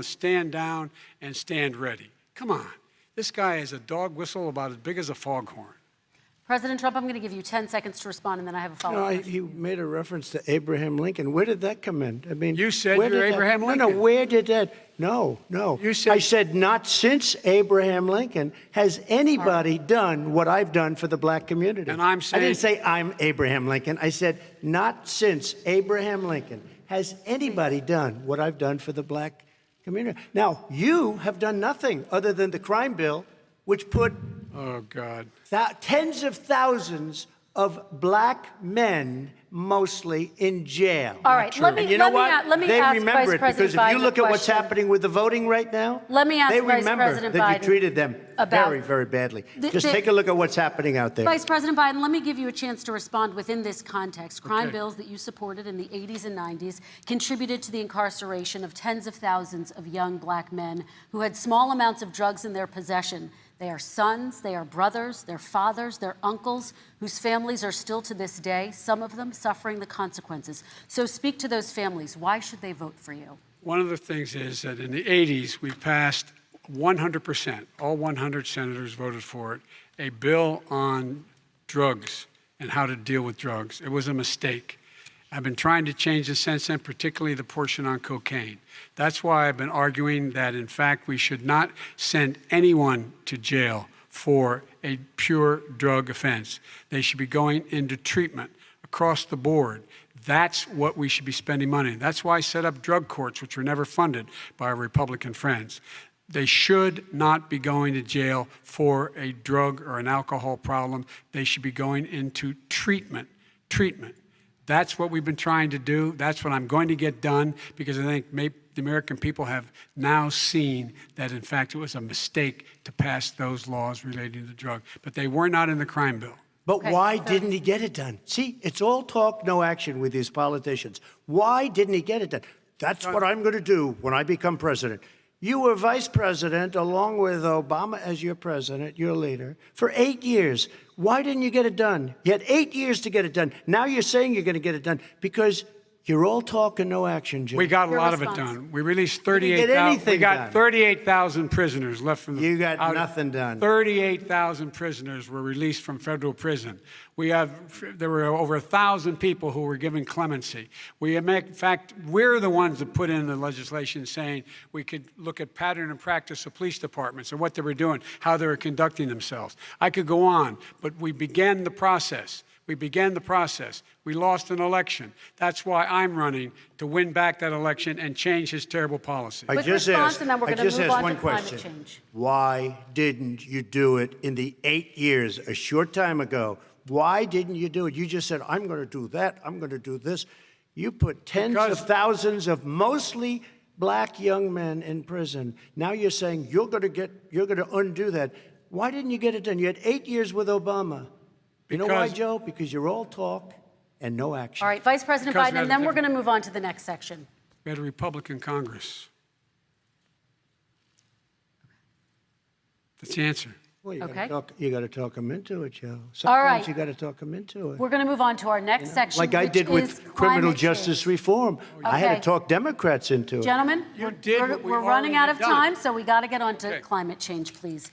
Stand down and stand ready. Come on. This guy is a dog whistle about as big as a foghorn. President Trump, I'm going to give you 10 seconds to respond, and then I have a follow-up. He made a reference to Abraham Lincoln. Where did that come in? I mean, you said you're Abraham Lincoln. No, where did that? No. You said, I said not since Abraham Lincoln has anybody done what I've done for the black community. And I'm saying, I didn't say I'm Abraham Lincoln. I said not since Abraham Lincoln has anybody done what I've done for the black community. Now, you have done nothing other than the crime bill, which put oh, God, tens of thousands of black men, mostly, in jail. All right, let me and you know what? let me they ask remember Vice it President because if you Biden look a at what's question. happening with the voting right now, Let me ask they Vice remember President that Biden you treated them about very, very badly. Just take a look at what's happening out there. Vice President Biden, let me give you a chance to respond within this context. Crime bills that you supported in the 80s and 90s contributed to the incarceration of tens of thousands of young black men who had small amounts of drugs in their possession. They are sons, they are brothers, they're fathers, they're uncles, whose families are still to this day, some of them suffering the consequences. So speak to those families. Why should they vote for you? One of the things is that in the 80s, we passed 100%, all 100 senators voted for it, a bill on drugs and how to deal with drugs. It was a mistake. I've been trying to change this since then, particularly the portion on cocaine. That's why I've been arguing that, in fact, we should not send anyone to jail for a pure drug offense. They should be going into treatment across the board. That's what we should be spending money on. That's why I set up drug courts, which were never funded by our Republican friends. They should not be going to jail for a drug or an alcohol problem. They should be going into treatment. That's what we've been trying to do. That's what I'm going to get done, because I think the American people have now seen that, in fact, it was a mistake to pass those laws relating to the drug. But they were not in the crime bill. But why didn't he get it done? See, it's all talk, no action with these politicians. Why didn't he get it done? That's what I'm going to do when I become president. You were vice president, along with Obama as your president, your leader, for 8 years. Why didn't you get it done? You had 8 years to get it done. Now you're saying you're going to get it done because you're all talk and no action, Jim. We got a lot of it done. We released 38,000. We got 38,000 prisoners left from the. You got nothing done. 38,000 prisoners were released from federal prison. There were over 1,000 people who were given clemency. In fact, we're the ones that put in the legislation saying we could look at pattern and practice of police departments and what they were doing, how they were conducting themselves. I could go on, but we began the process. We lost an election. That's why I'm running to win back that election and change his terrible policy. I just asked one question. Why didn't you do it in the 8 years, a short time ago? Why didn't you do it? You just said, I'm going to do that, I'm going to do this. You put tens of thousands of mostly black young men in prison. Now you're saying you're going to undo that. Why didn't you get it done? You had 8 years with Obama. You know why, Joe? Because you're all talk and no action. All right, Vice President Biden, and then we're going to move on to the next section. We had a Republican Congress. That's the answer. Well, you got to talk them into it, Joe. Sometimes all right. You got to talk them into it. We're going to move on to our next section, like I did with criminal justice reform. I had to talk Democrats into it. Gentlemen, we're running out of time, so we got to get on to climate change, please.